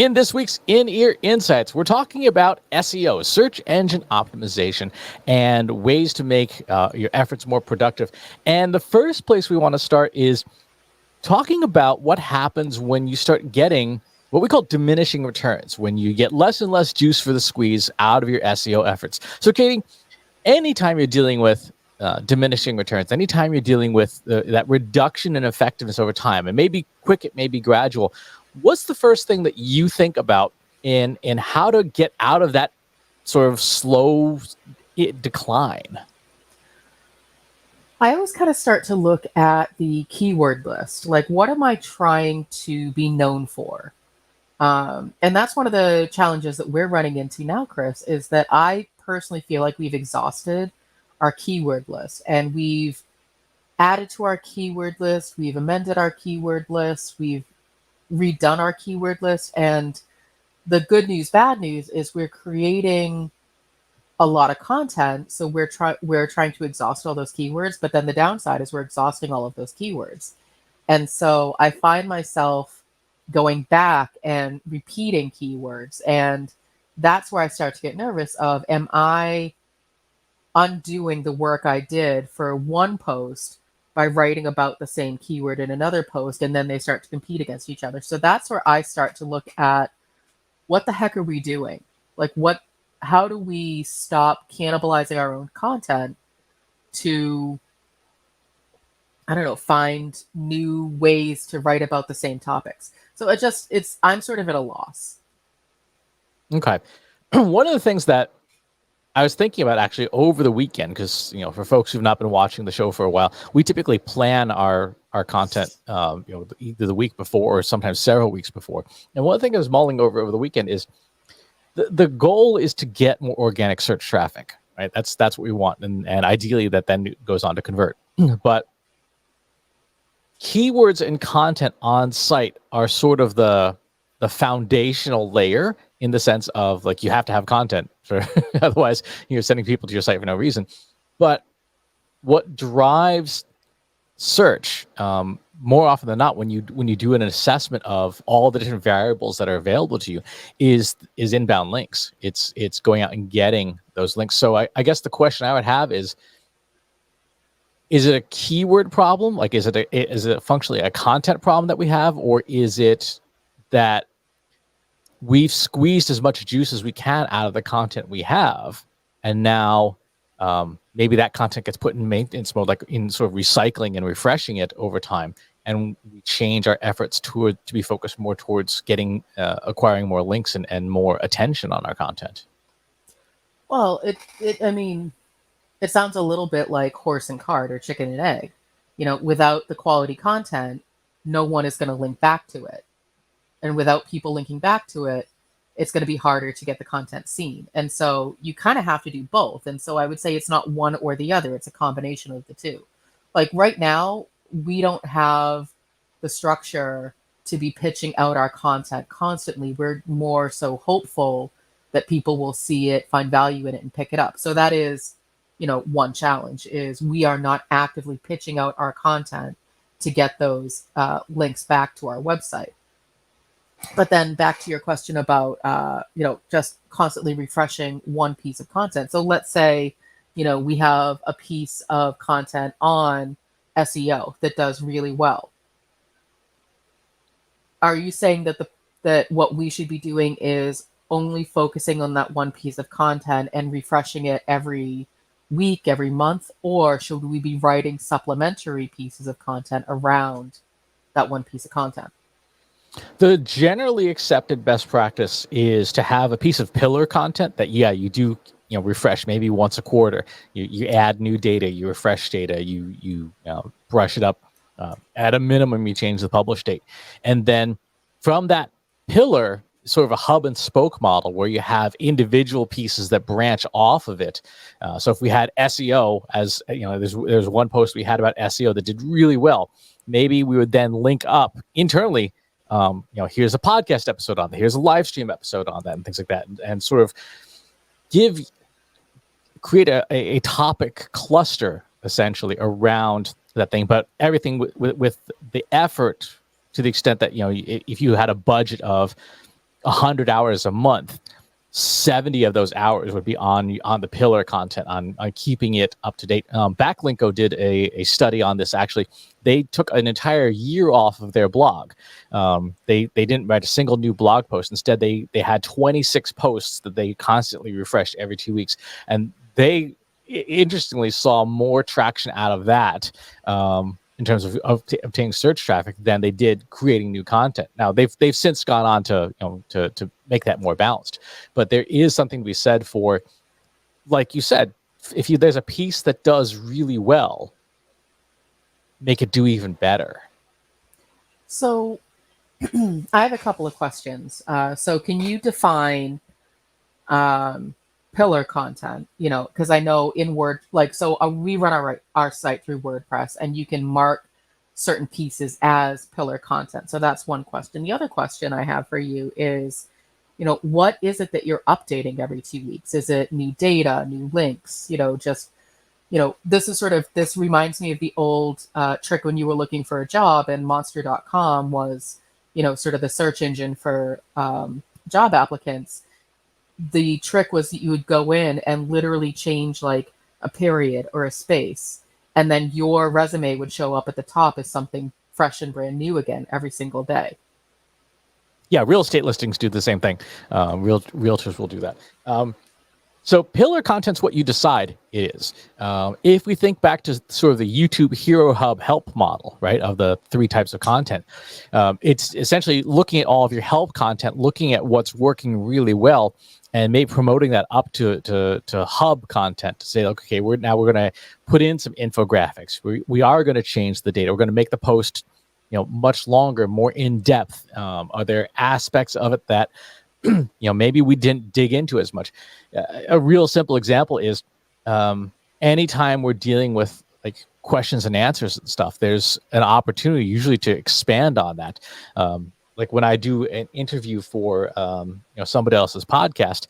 In this week's In-Ear Insights, we're talking about SEO, search engine optimization, and ways to make your efforts more productive. And the first place we want to start is talking about what happens when you start getting what we call diminishing returns, when you get less and less juice for the squeeze out of your SEO efforts. So, Katie, anytime you're dealing with diminishing returns, anytime you're dealing with that reduction in effectiveness over time, it may be quick, it may be gradual, what's the first thing that you think about in how to get out of that sort of slow decline? I always kind of start to look at the keyword list. Like, what am I trying to be known for? And that's one of the challenges that we're running into now, Chris, is that I personally feel like we've exhausted our keyword list, and we've added to our keyword list, we've amended our keyword list, we've redone our keyword list. And the good news, bad news is we're creating a lot of content. So we're trying to exhaust all those keywords. But then the downside is we're exhausting all of those keywords. And so I find myself going back and repeating keywords. And that's where I start to get nervous of, am I undoing the work I did for one post by writing about the same keyword in another post, and then they start to compete against each other. So that's where I start to look at, what the heck are we doing? Like, how do we stop cannibalizing our own content to, I don't know, find new ways to write about the same topics? So I'm sort of at a loss. Okay. One of the things that I was thinking about actually over the weekend, because for folks who've not been watching the show for a while, we typically plan our content either the week before or sometimes several weeks before. And one thing I was mulling over the weekend is the goal is to get more organic search traffic, right? That's what we want, and ideally that then goes on to convert. But keywords and content on site are sort of the foundational layer, in the sense of, like, you have to have content for otherwise you're sending people to your site for no reason. But what drives search more often than not, when you do an assessment of all the different variables that are available to you, is inbound links. It's going out and getting those links. So I guess the question I would have is it a keyword problem? Like, is it functionally a content problem that we have, or is it that we've squeezed as much juice as we can out of the content we have, and now maybe that content gets put in maintenance mode, like in sort of recycling and refreshing it over time, and we change our efforts to be focused more towards acquiring more links and more attention on our content? Well, it sounds a little bit like horse and cart, or chicken and egg. Without the quality content, no one is going to link back to it. And without people linking back to it, it's going to be harder to get the content seen. And so you kind of have to do both. And so I would say it's not one or the other. It's a combination of the two. Like, right now, we don't have the structure to be pitching out our content constantly. We're more so hopeful that people will see it, find value in it, and pick it up. So that is, one challenge, is we are not actively pitching out our content to get those links back to our website. But then back to your question about, just constantly refreshing one piece of content. So let's say, we have a piece of content on SEO that does really well. Are you saying that what we should be doing is only focusing on that one piece of content and refreshing it every week, every month? Or should we be writing supplementary pieces of content around that one piece of content? The generally accepted best practice is to have a piece of pillar content that, you do, refresh maybe once a quarter. You add new data, you refresh data, you brush it up. At a minimum, you change the publish date. And then from that pillar, sort of a hub and spoke model where you have individual pieces that branch off of it. So if we had SEO, as there's one post we had about SEO that did really well, maybe we would then link up internally. Here's a podcast episode on that, here's a live stream episode on that, and things like that, and sort of create a topic cluster essentially around that thing, but everything with the effort, to the extent that, if you had a budget of 100 hours a month, 70 of those hours would be on the pillar content, on keeping it up to date. Backlinko did a study on this. Actually, they took an entire year off of their blog. They didn't write a single new blog post. Instead, they had 26 posts that they constantly refreshed every 2 weeks, and they interestingly saw more traction out of that. In terms of obtaining search traffic than they did creating new content. Now they've since gone on to to make that more balanced, but there is something to be said for, like you said, if there's a piece that does really well, make it do even better. So I have a couple of questions. So can you define pillar content? Because I know in Word, we run our site through WordPress, and you can mark certain pieces as pillar content. So that's one question. The other question I have for you is, what is it that you're updating every 2 weeks? Is it new data, new links? This reminds me of the old trick when you were looking for a job, and monster.com was, sort of the search engine for job applicants. The trick was that you would go in and literally change like a period or a space, and then your resume would show up at the top as something fresh and brand new again every single day. Yeah, real estate listings do the same thing. Realtors will do that. So pillar content's what you decide it is. If we think back to sort of the YouTube Hero Hub help model, right, of the 3 types of content, it's essentially looking at all of your help content, looking at what's working really well, and maybe promoting that up to hub content to say, okay, we're going to put in some infographics. We are going to change the data. We're going to make the post, much longer, more in depth. Are there aspects of it that maybe we didn't dig into as much? A real simple example is anytime we're dealing with like questions and answers and stuff, there's an opportunity usually to expand on that. Like when I do an interview for somebody else's podcast,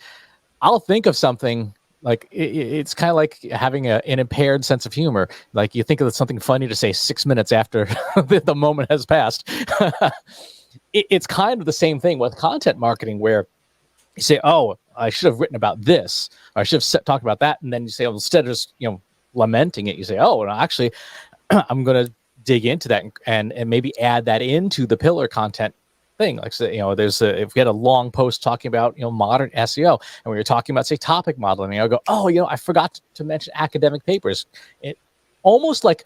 I'll think of something like it's kind of like having an impaired sense of humor. Like you think of something funny to say 6 minutes after the moment has passed. It's kind of the same thing with content marketing, where you say, "Oh, I should have written about this, or I should have talked about that," and then you say, well, instead of just lamenting it, you say, "Oh, well, actually, I'm going to dig into that and maybe add that into the pillar content thing." Like, say, there's if we had a long post talking about modern SEO, and we were talking about, say, topic modeling, I'll go, "Oh, I forgot to mention academic papers." It's almost like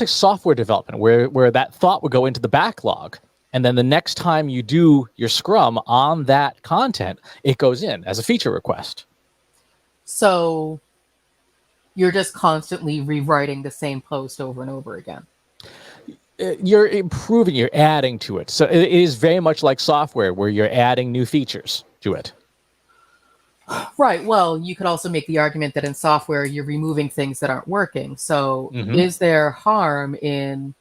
software development, where that thought would go into the backlog, and then the next time you do your scrum on that content, it goes in as a feature request. So you're just constantly rewriting the same post over and over again. You're improving, you're adding to it. So it is very much like software, where you're adding new features to it. Right. Well, you could also make the argument that in software, you're removing things that aren't working. So is there harm in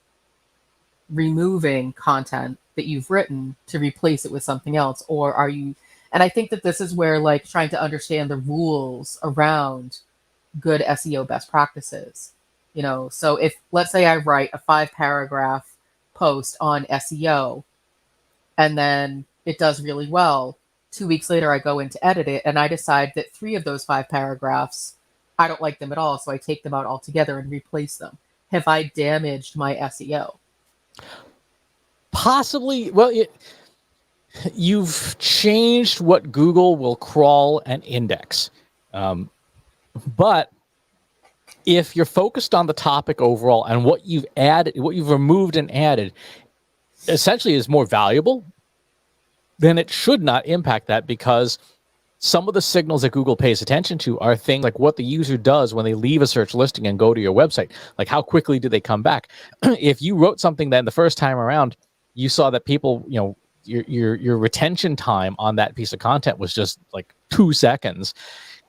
removing content that you've written to replace it with something else? Or are you, and I think that this is where like trying to understand the rules around good SEO best practices. So if, let's say I write a 5-paragraph post on SEO, and then it does really well, 2 weeks later, I go in to edit it, and I decide that 3 of those 5 paragraphs, I don't like them at all, so I take them out altogether and replace them. Have I damaged my SEO? Possibly. Well, you've changed what Google will crawl and index. But if you're focused on the topic overall, and what you've added, what you've removed and added, essentially is more valuable, then it should not impact that, because some of the signals that Google pays attention to are things like what the user does when they leave a search listing and go to your website. Like, how quickly do they come back? If you wrote something that the first time around, you saw that people, your retention time on that piece of content was just like 2 seconds,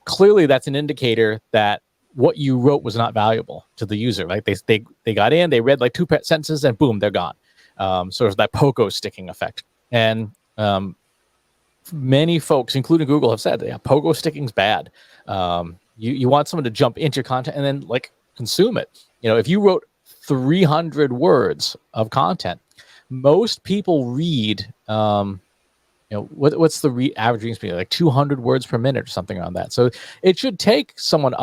clearly that's an indicator that what you wrote was not valuable to the user. Like they got in, they read like 2 sentences, and boom, they're gone. Sort of that pogo sticking effect. And many folks, including Google, have said, yeah, pogo sticking's bad. You want someone to jump into your content and then like consume it. If you wrote 300 words of content, most people read what's the average reading speed, like 200 words per minute or something around that. So it should take someone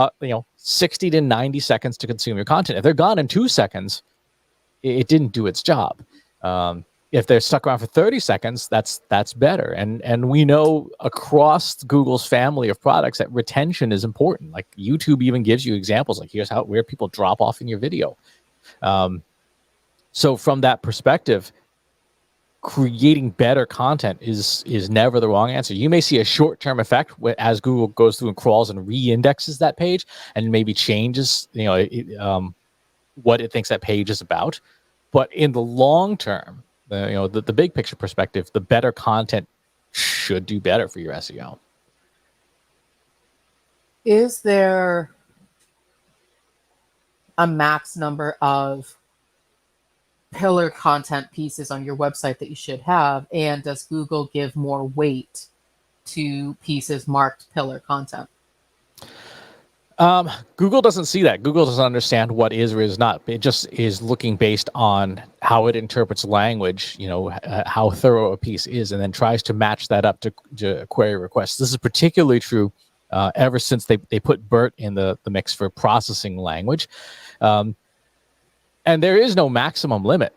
60 to 90 seconds to consume your content. If they're gone in 2 seconds, it didn't do its job. If they're stuck around for 30 seconds, that's better. And we know across Google's family of products that retention is important. Like YouTube even gives you examples, like here's where people drop off in your video. So from that perspective, creating better content is never the wrong answer. You may see a short-term effect as Google goes through and crawls and re-indexes that page and maybe changes what it thinks that page is about. But in the long term, the big picture perspective, the better content should do better for your SEO. Is there a max number of pillar content pieces on your website that you should have? And does Google give more weight to pieces marked pillar content? Google doesn't see that. Google doesn't understand what is or is not. It just is looking based on how it interprets language, how thorough a piece is, and then tries to match that up to query requests. This is particularly true ever since they put BERT in the mix for processing language. And there is no maximum limit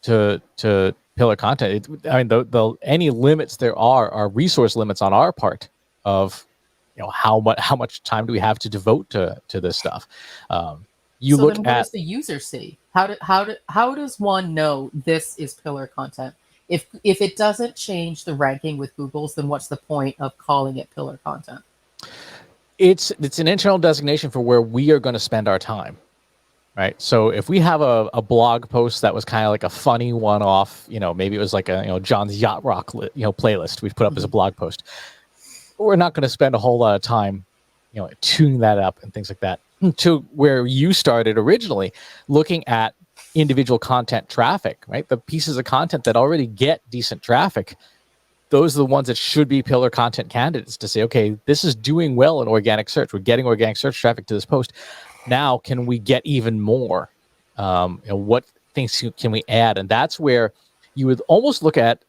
to pillar content. Any limits there are resource limits on our part of how much time do we have to devote to this stuff. What does the user see? How does one know this is pillar content? If it doesn't change the ranking with Google's, then what's the point of calling it pillar content? It's an internal designation for where we are going to spend our time. Right. So if we have a blog post that was kind of like a funny one-off, maybe it was like a John's Yacht Rock playlist we put up as a blog post, we're not going to spend a whole lot of time tuning that up and things like that. To where you started originally, looking at individual content traffic, right? The pieces of content that already get decent traffic, those are the ones that should be pillar content candidates to say, okay, this is doing well in organic search. We're getting organic search traffic to this post. Now, can we get even more? What things can we add? And that's where you would almost look at,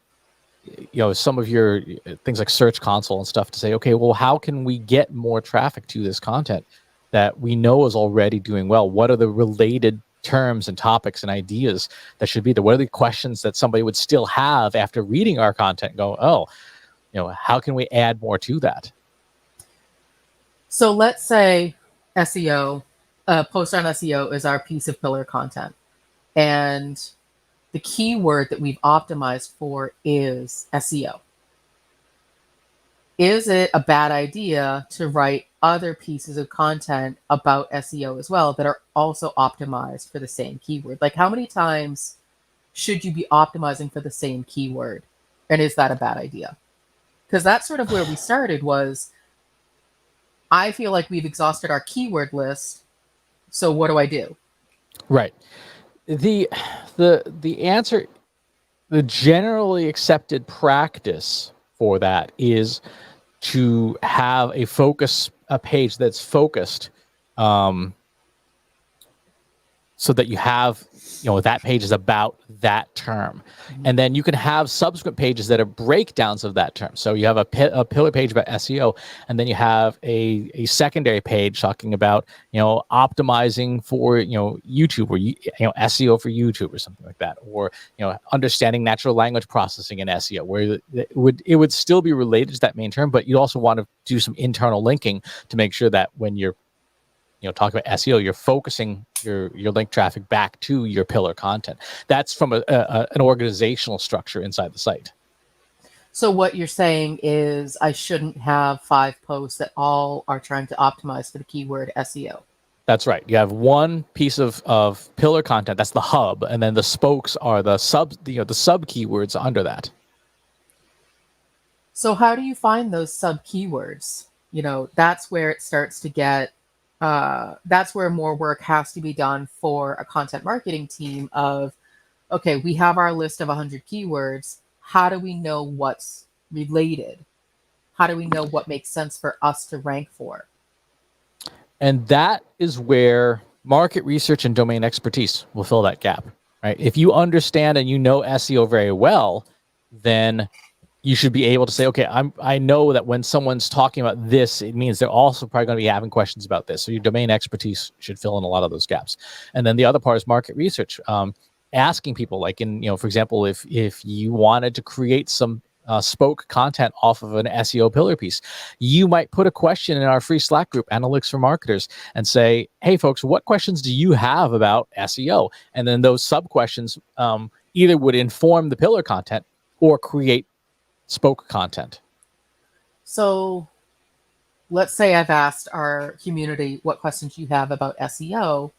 some of your things like Search Console and stuff to say, okay, well, how can we get more traffic to this content that we know is already doing well? What are the related terms and topics and ideas that should be there? What are the questions that somebody would still have after reading our content and go, how can we add more to that? So let's say SEO, post on SEO is our piece of pillar content. And the keyword that we've optimized for is SEO. Is it a bad idea to write other pieces of content about SEO as well that are also optimized for the same keyword? Like, how many times should you be optimizing for the same keyword? And is that a bad idea? Because that's sort of where we started was, I feel like we've exhausted our keyword list. So what do I do? Right. The answer, the generally accepted practice for that is to have a page that's focused, so that you have, that page is about that term. Mm-hmm. And then you can have subsequent pages that are breakdowns of that term. So you have a pillar page about SEO, and then you have a secondary page talking about, optimizing for, YouTube, or, SEO for YouTube or something like that, or, understanding natural language processing in SEO, where it would still be related to that main term, but you also want to do some internal linking to make sure that when you're talking about SEO, you're focusing your link traffic back to your pillar content. That's from an organizational structure inside the site. So what you're saying is I shouldn't have 5 posts that all are trying to optimize for the keyword SEO. That's right. You have one piece of pillar content, that's the hub, and then the spokes are the sub keywords under that. So how do you find those sub keywords? That's where it starts to get that's where more work has to be done for a content marketing team of, okay, we have our list of 100 keywords. How do we know what's related? How do we know what makes sense for us to rank for? And that is where market research and domain expertise will fill that gap, right? If you understand and SEO very well, then you should be able to say, okay, I know that when someone's talking about this, it means they're also probably going to be having questions about this. So your domain expertise should fill in a lot of those gaps. And then the other part is market research. Asking people, like for example, if you wanted to create some spoke content off of an SEO pillar piece, you might put a question in our free Slack group, Analytics for Marketers, and say, hey folks, what questions do you have about SEO? And then those sub questions either would inform the pillar content or create spoke content. So let's say I've asked our community what questions you have about SEO.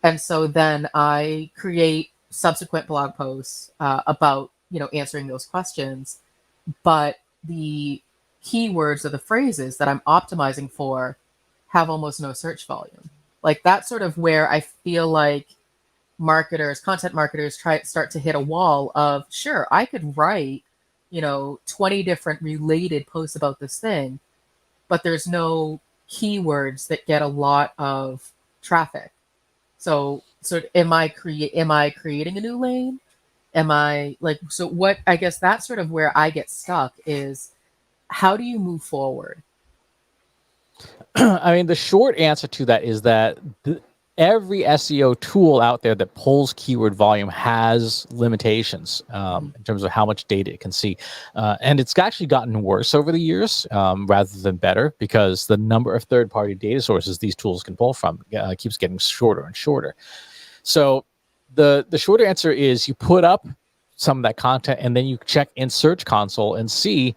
And so then I create subsequent blog posts about, answering those questions. But the keywords or the phrases that I'm optimizing for have almost no search volume. Like that's sort of where I feel like content marketers start to hit a wall of, sure, I could write, 20 different related posts about this thing, but there's no keywords that get a lot of traffic. So am I creating a new lane? I guess that's sort of where I get stuck is, how do you move forward? I mean, the short answer to that is that every SEO tool out there that pulls keyword volume has limitations in terms of how much data it can see. And it's actually gotten worse over the years rather than better, because the number of third-party data sources these tools can pull from keeps getting shorter and shorter. So the shorter answer is you put up some of that content and then you check in Search Console and see,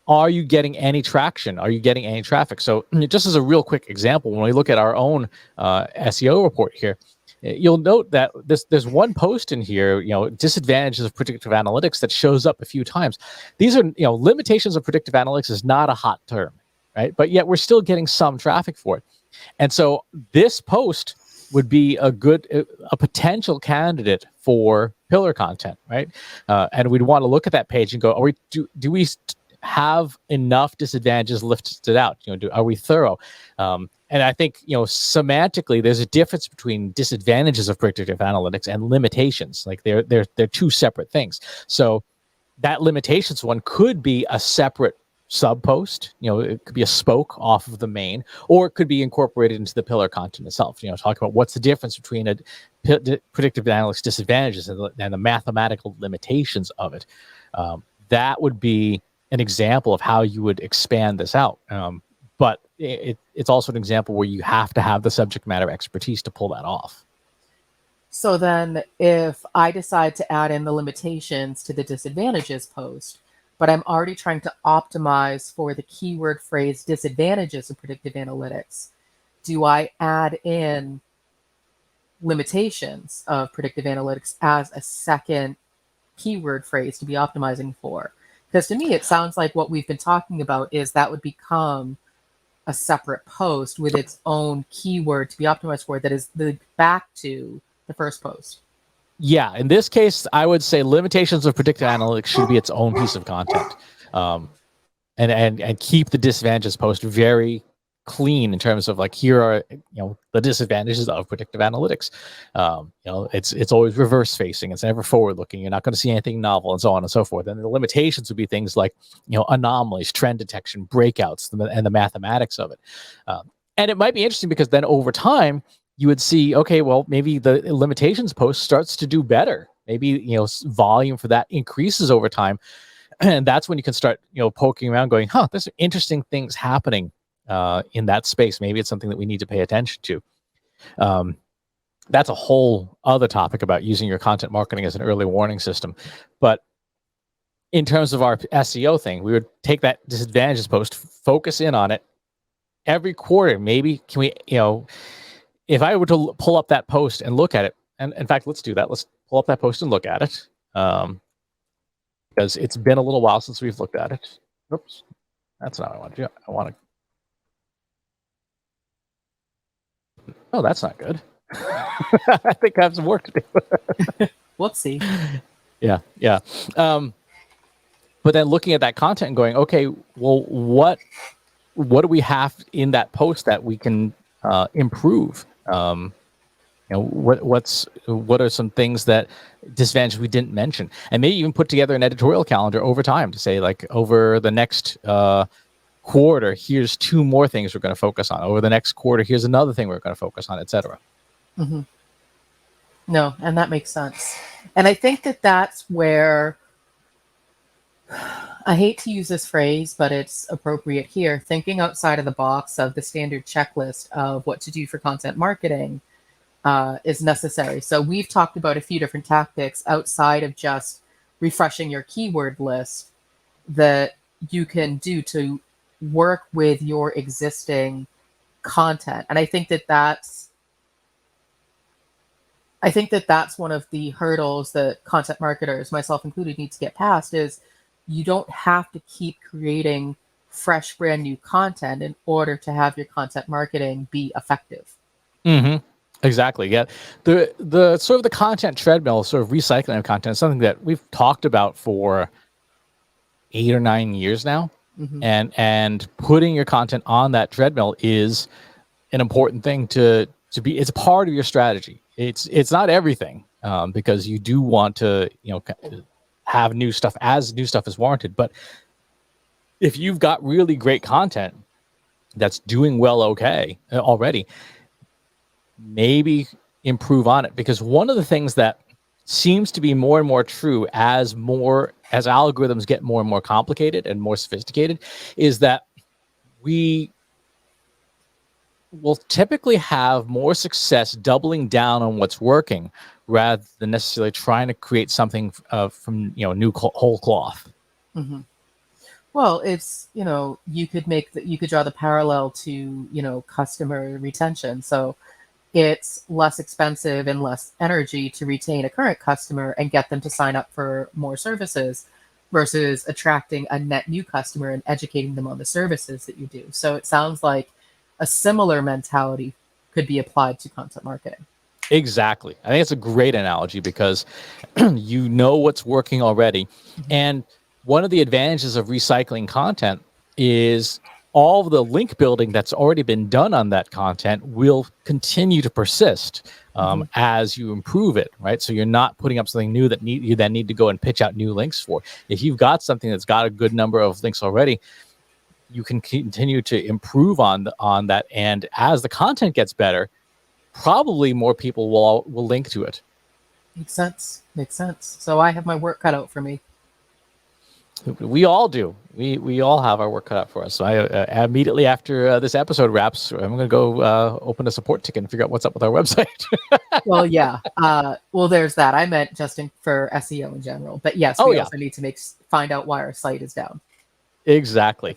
are you getting any traction? Are you getting any traffic? So just as a real quick example, when we look at our own SEO report here, you'll note that there's one post in here, disadvantages of predictive analytics, that shows up a few times. These are, limitations of predictive analytics is not a hot term, right? But yet we're still getting some traffic for it. And so this post would be a potential candidate for pillar content, right? And we'd want to look at that page and go, do we have enough disadvantages lifted out? Are we thorough? And I think, semantically, there's a difference between disadvantages of predictive analytics and limitations. Like they're two separate things. So that limitations one could be a separate sub post. It could be a spoke off of the main, or it could be incorporated into the pillar content itself. Talk about what's the difference between a predictive analytics disadvantages and the mathematical limitations of it. That would be an example of how you would expand this out. But it's also an example where you have to have the subject matter expertise to pull that off. So then if I decide to add in the limitations to the disadvantages post, but I'm already trying to optimize for the keyword phrase disadvantages of predictive analytics, do I add in limitations of predictive analytics as a second keyword phrase to be optimizing for? Because to me, it sounds like what we've been talking about is that would become a separate post with its own keyword to be optimized for, that is back to the first post. Yeah, in this case, I would say limitations of predictive analytics should be its own piece of content, and keep the disadvantages post very clean in terms of like, here are the disadvantages of predictive analytics. It's always reverse facing. It's never forward looking. You're not going to see anything novel, and so on and so forth. And the limitations would be things like anomalies, trend detection, breakouts, and the mathematics of it. And it might be interesting because then over time you would see, okay, well, maybe the limitations post starts to do better. Maybe volume for that increases over time, and that's when you can start poking around, going, there's some interesting things happening in that space. Maybe it's something that we need to pay attention to. That's a whole other topic about using your content marketing as an early warning system. But in terms of our SEO thing, we would take that disadvantages post, focus in on it every quarter. Maybe can we, if I were to pull up that post and look at it, and in fact, let's do that. Let's pull up that post and look at it, because it's been a little while since we've looked at it. Oops, that's not what I want to do. I want to. Oh, that's not good. I think I have some work to do. Whoopsie. Yeah. But then looking at that content and going, okay, well, what do we have in that post that we can improve? what are some things that disadvantages we didn't mention, and maybe even put together an editorial calendar over time to say, like, over the next quarter, here's 2 more things we're going to focus on. Over the next quarter, here's another thing we're going to focus on, etc. Mm-hmm. No, and that makes sense. And I think that that's where, I hate to use this phrase, but it's appropriate here, thinking outside of the box of the standard checklist of what to do for content marketing is necessary. So we've talked about a few different tactics outside of just refreshing your keyword list that you can do to work with your existing content. And I think that that's one of the hurdles that content marketers, myself included, need to get past, is you don't have to keep creating fresh, brand new content in order to have your content marketing be effective. Mm-hmm. Exactly. Yeah. The sort of the content treadmill, sort of recycling of content, is something that we've talked about for 8 or 9 years now. Mm-hmm. And putting your content on that treadmill is an important thing to be. It's a part of your strategy. It's not everything, because you do want to, have new stuff as new stuff is warranted. But if you've got really great content that's doing well, okay, already, maybe improve on it. Because one of the things that seems to be more and more true as algorithms get more and more complicated and more sophisticated is that we will typically have more success doubling down on what's working rather than necessarily trying to create something from new whole cloth. Mm-hmm. Well, it's, you could draw the parallel to, customer retention. So it's less expensive and less energy to retain a current customer and get them to sign up for more services versus attracting a net new customer and educating them on the services that you do. So it sounds like a similar mentality could be applied to content marketing. Exactly. I think it's a great analogy because you know what's working already. Mm-hmm. And one of the advantages of recycling content is all of the link building that's already been done on that content will continue to persist as you improve it, right? So you're not putting up something new that you then need to go and pitch out new links for. If you've got something that's got a good number of links already, you can continue to improve on that. And as the content gets better, probably more people will link to it. Makes sense. So I have my work cut out for me. We all do. We all have our work cut out for us. So I immediately after this episode wraps, I'm going to go open a support ticket and figure out what's up with our website. Well, yeah. Well, there's that. I meant just for SEO in general. But yes, we also need to find out why our site is down. Exactly.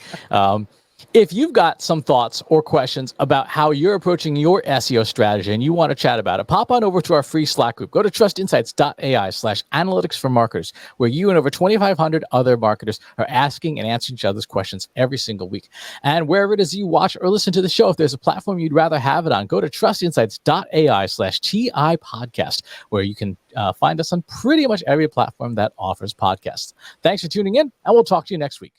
If you've got some thoughts or questions about how you're approaching your SEO strategy and you want to chat about it, pop on over to our free Slack group. Go to trustinsights.ai/analytics for marketers, where you and over 2,500 other marketers are asking and answering each other's questions every single week. And wherever it is you watch or listen to the show, if there's a platform you'd rather have it on, go to trustinsights.ai/TI podcast, where you can find us on pretty much every platform that offers podcasts. Thanks for tuning in, and we'll talk to you next week.